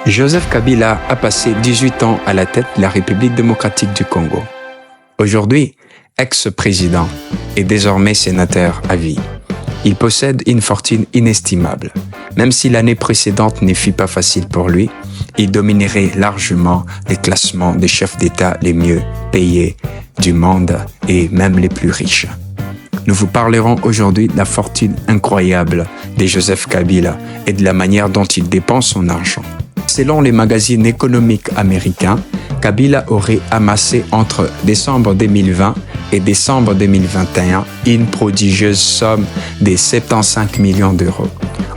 Joseph Kabila a passé 18 ans à la tête de la République démocratique du Congo. Aujourd'hui, ex-président et désormais sénateur à vie. Il possède une fortune inestimable. Même si l'année précédente ne fut pas facile pour lui, il dominerait largement les classements des chefs d'État les mieux payés du monde et même les plus riches. Nous vous parlerons aujourd'hui de la fortune incroyable de Joseph Kabila et de la manière dont il dépense son argent. Selon les magazines économiques américains, Kabila aurait amassé entre décembre 2020 et décembre 2021 une prodigieuse somme de 75 millions d'euros.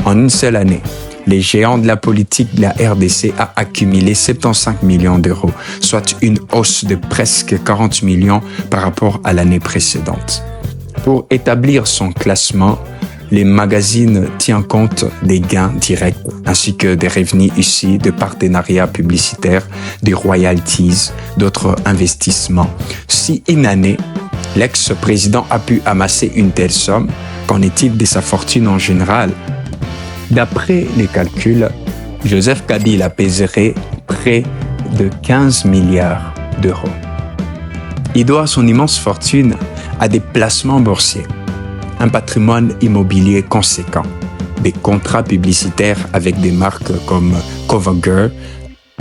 En une seule année, les géants de la politique de la RDC a accumulé 75 millions d'euros, soit une hausse de presque 40 millions par rapport à l'année précédente. Pour établir son classement, les magazines tiennent compte des gains directs ainsi que des revenus issus de partenariats publicitaires, des royalties, d'autres investissements. Si une année, l'ex-président a pu amasser une telle somme, qu'en est-il de sa fortune en général? D'après les calculs, Joseph Kabila pèserait près de 15 milliards d'euros. Il doit son immense fortune à des placements boursiers, un patrimoine immobilier conséquent, des contrats publicitaires avec des marques comme Covager.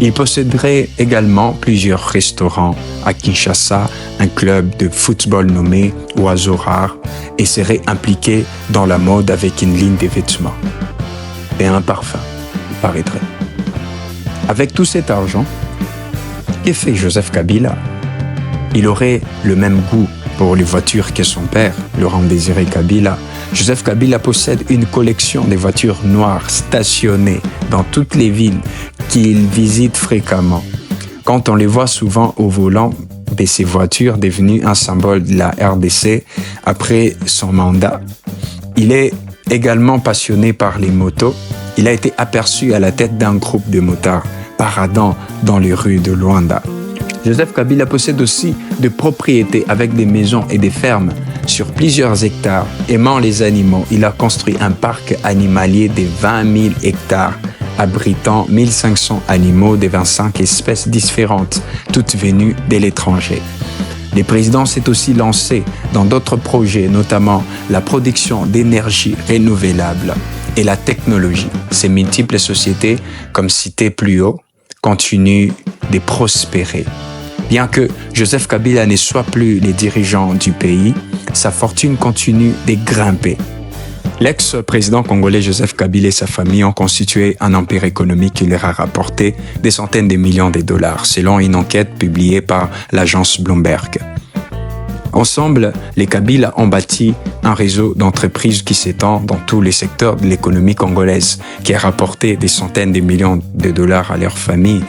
Il posséderait également plusieurs restaurants à Kinshasa, un club de football nommé Oiseau Rare et serait impliqué dans la mode avec une ligne de vêtements et un parfum, il paraîtrait. Avec tout cet argent, que fait Joseph Kabila? Il aurait le même goût pour les voitures que son père, Laurent-Désiré Kabila. Joseph Kabila possède une collection de voitures noires stationnées dans toutes les villes qu'il visite fréquemment. Quand on les voit souvent au volant de ces voitures devenues un symbole de la RDC après son mandat, il est également passionné par les motos. Il a été aperçu à la tête d'un groupe de motards paradant dans les rues de Luanda. Joseph Kabila possède aussi des propriétés avec des maisons et des fermes sur plusieurs hectares. Aimant les animaux, il a construit un parc animalier de 20 000 hectares, abritant 1500 animaux de 25 espèces différentes, toutes venues de l'étranger. Le président s'est aussi lancé dans d'autres projets, notamment la production d'énergie renouvelable et la technologie. Ces multiples sociétés, comme cité plus haut, continuent de prospérer. Bien que Joseph Kabila ne soit plus le dirigeant du pays, sa fortune continue de grimper. L'ex-président congolais Joseph Kabila et sa famille ont constitué un empire économique qui leur a rapporté des centaines de millions de dollars, selon une enquête publiée par l'agence Bloomberg. Ensemble, les Kabila ont bâti un réseau d'entreprises qui s'étend dans tous les secteurs de l'économie congolaise, qui a rapporté des centaines de millions de dollars à leur famille.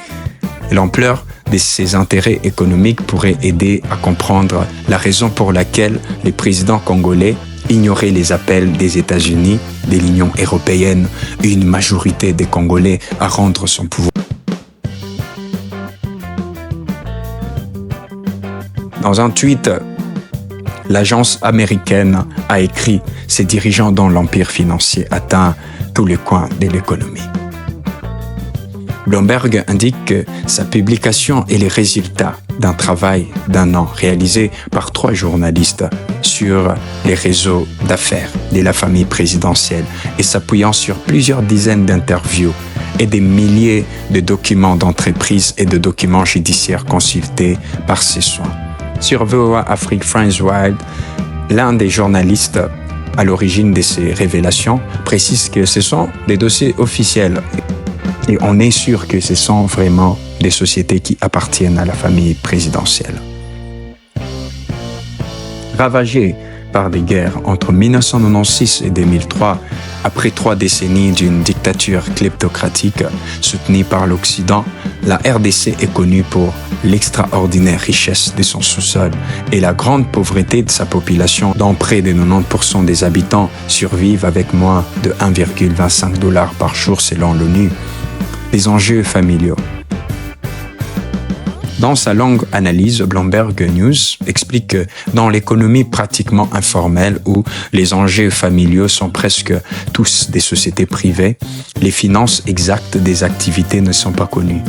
L'ampleur de ces intérêts économiques pourrait aider à comprendre la raison pour laquelle les présidents congolais ignoraient les appels des États-Unis, de l'Union européenne et une majorité des Congolais à rendre son pouvoir. Dans un tweet, l'agence américaine a écrit « Ces dirigeants dont l'empire financier atteint tous les coins de l'économie ». Bloomberg indique que sa publication est le résultat d'un travail d'1 an réalisé par 3 journalistes sur les réseaux d'affaires de la famille présidentielle et s'appuyant sur plusieurs dizaines d'interviews et des milliers de documents d'entreprise et de documents judiciaires consultés par ses soins. Sur VOA Afrique France Wild, l'un des journalistes à l'origine de ces révélations précise que ce sont des dossiers officiels. Et on est sûr que ce sont vraiment des sociétés qui appartiennent à la famille présidentielle. Ravagée par des guerres entre 1996 et 2003, après 3 décennies d'une dictature kleptocratique soutenue par l'Occident, la RDC est connue pour l'extraordinaire richesse de son sous-sol et la grande pauvreté de sa population, dont près de 90% des habitants survivent avec moins de 1,25 $ par jour selon l'ONU. Les enjeux familiaux. Dans sa longue analyse, Bloomberg News explique que dans l'économie pratiquement informelle où les enjeux familiaux sont presque tous des sociétés privées, les finances exactes des activités ne sont pas connues.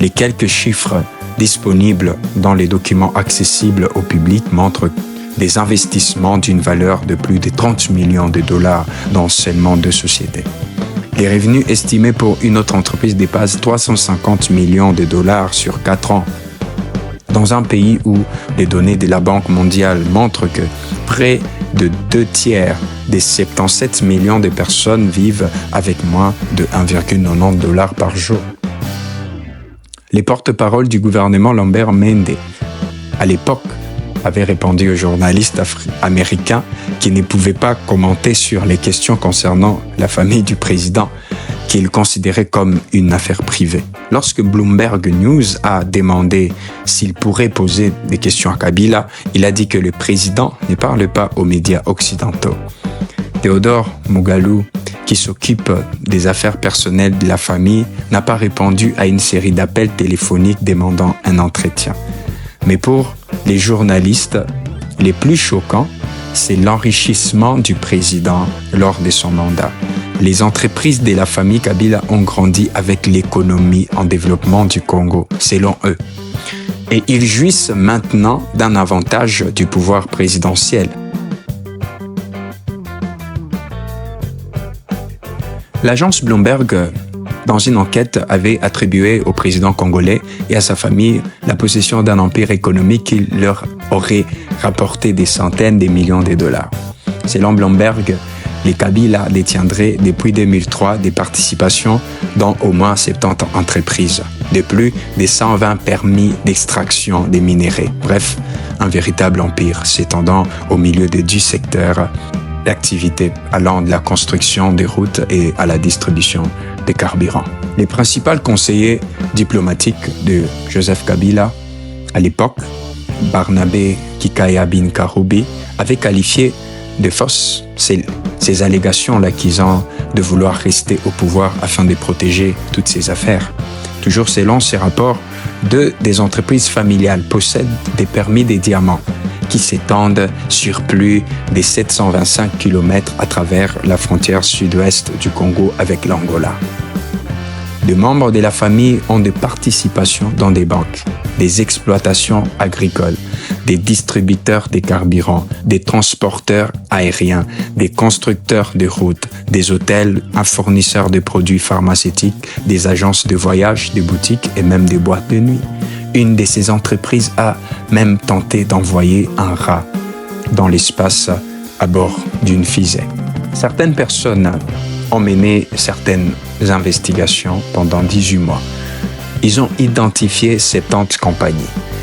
Les quelques chiffres disponibles dans les documents accessibles au public montrent des investissements d'une valeur de plus de 30 millions de dollars dans seulement 2 sociétés. Les revenus estimés pour une autre entreprise dépassent 350 millions de dollars sur 4 ans. Dans un pays où les données de la Banque mondiale montrent que près de 2/3 des 77 millions de personnes vivent avec moins de 1,90 $ par jour. Les porte-paroles du gouvernement Lambert Mende, à l'époque, avaient répondu aux journalistes américains qui ne pouvaient pas commenter sur les questions concernant la famille du président, qu'ils considéraient comme une affaire privée. Lorsque Bloomberg News a demandé s'il pourrait poser des questions à Kabila, il a dit que le président ne parle pas aux médias occidentaux. Théodore Mugalu, qui s'occupe des affaires personnelles de la famille, n'a pas répondu à une série d'appels téléphoniques demandant un entretien. Mais pour les journalistes, les plus choquants, c'est l'enrichissement du président lors de son mandat. Les entreprises de la famille Kabila ont grandi avec l'économie en développement du Congo, selon eux. Et ils jouissent maintenant d'un avantage du pouvoir présidentiel. L'agence Bloomberg, dans une enquête, avait attribué au président congolais et à sa famille la possession d'un empire économique qui leur aurait rapporté des centaines de millions de dollars. Selon Bloomberg, les Kabila détiendraient depuis 2003 des participations dans au moins 70 entreprises, de plus de 120 permis d'extraction des minéraux. Bref, un véritable empire s'étendant au milieu de 10 secteurs d'activité allant de la construction des routes et à la distribution des carburants. Les principaux conseillers diplomatiques de Joseph Kabila, à l'époque, Barnabé Kikaya Bin Karoubi, avaient qualifié de fausses ces allégations l'accusant de vouloir rester au pouvoir afin de protéger toutes ses affaires. Toujours selon ces rapports, 2 des entreprises familiales possèdent des permis des diamants qui s'étendent sur plus de 725 km à travers la frontière sud-ouest du Congo avec l'Angola. Des membres de la famille ont des participations dans des banques, des exploitations agricoles, des distributeurs de carburants, des transporteurs aériens, des constructeurs de routes, des hôtels, un fournisseur de produits pharmaceutiques, des agences de voyage, des boutiques et même des boîtes de nuit. Une de ces entreprises a même tenté d'envoyer un rat dans l'espace à bord d'une fusée. Certaines personnes ont mené certaines investigations pendant 18 mois. Ils ont identifié 70 compagnies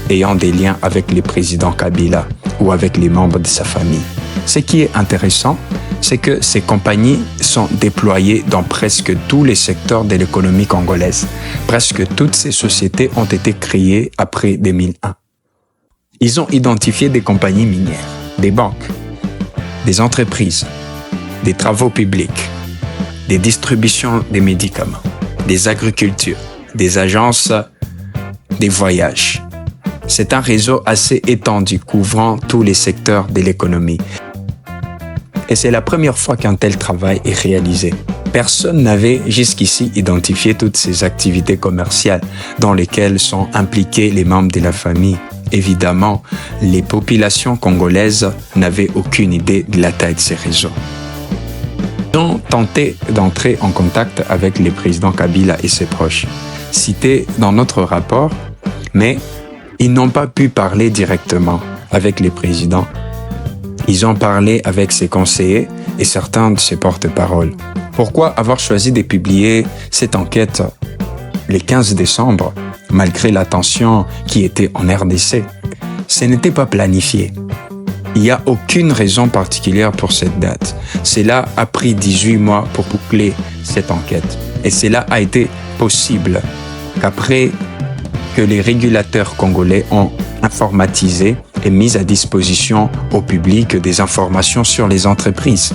ayant des liens avec le président Kabila ou avec les membres de sa famille. Ce qui est intéressant, c'est que ces compagnies sont déployées dans presque tous les secteurs de l'économie congolaise. Presque toutes ces sociétés ont été créées après 2001. Ils ont identifié des compagnies minières, des banques, des entreprises, des travaux publics, des distributions des médicaments, des agricultures, des agences, des voyages. C'est un réseau assez étendu couvrant tous les secteurs de l'économie. Et c'est la première fois qu'un tel travail est réalisé. Personne n'avait jusqu'ici identifié toutes ces activités commerciales dans lesquelles sont impliqués les membres de la famille. Évidemment, les populations congolaises n'avaient aucune idée de la taille de ces réseaux. Ils ont tenté d'entrer en contact avec le président Kabila et ses proches, cités dans notre rapport, mais ils n'ont pas pu parler directement avec les présidents. Ils ont parlé avec ses conseillers et certains de ses porte-paroles. Pourquoi avoir choisi de publier cette enquête le 15 décembre, malgré la tension qui était en RDC? Ce n'était pas planifié. Il n'y a aucune raison particulière pour cette date. Cela a pris 18 mois pour boucler cette enquête. Et cela a été possible qu'après que les régulateurs congolais ont informatisé et mis à disposition au public des informations sur les entreprises.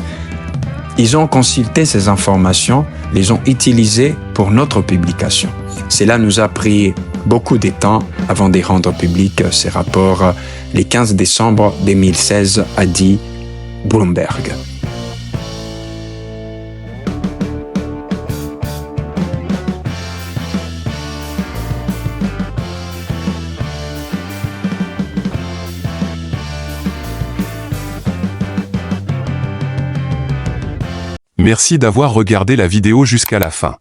Ils ont consulté ces informations, les ont utilisées pour notre publication. Cela nous a pris beaucoup de temps avant de rendre public ces rapports le 15 décembre 2016, a dit Bloomberg. Merci d'avoir regardé la vidéo jusqu'à la fin.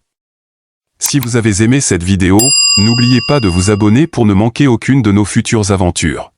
Si vous avez aimé cette vidéo, n'oubliez pas de vous abonner pour ne manquer aucune de nos futures aventures.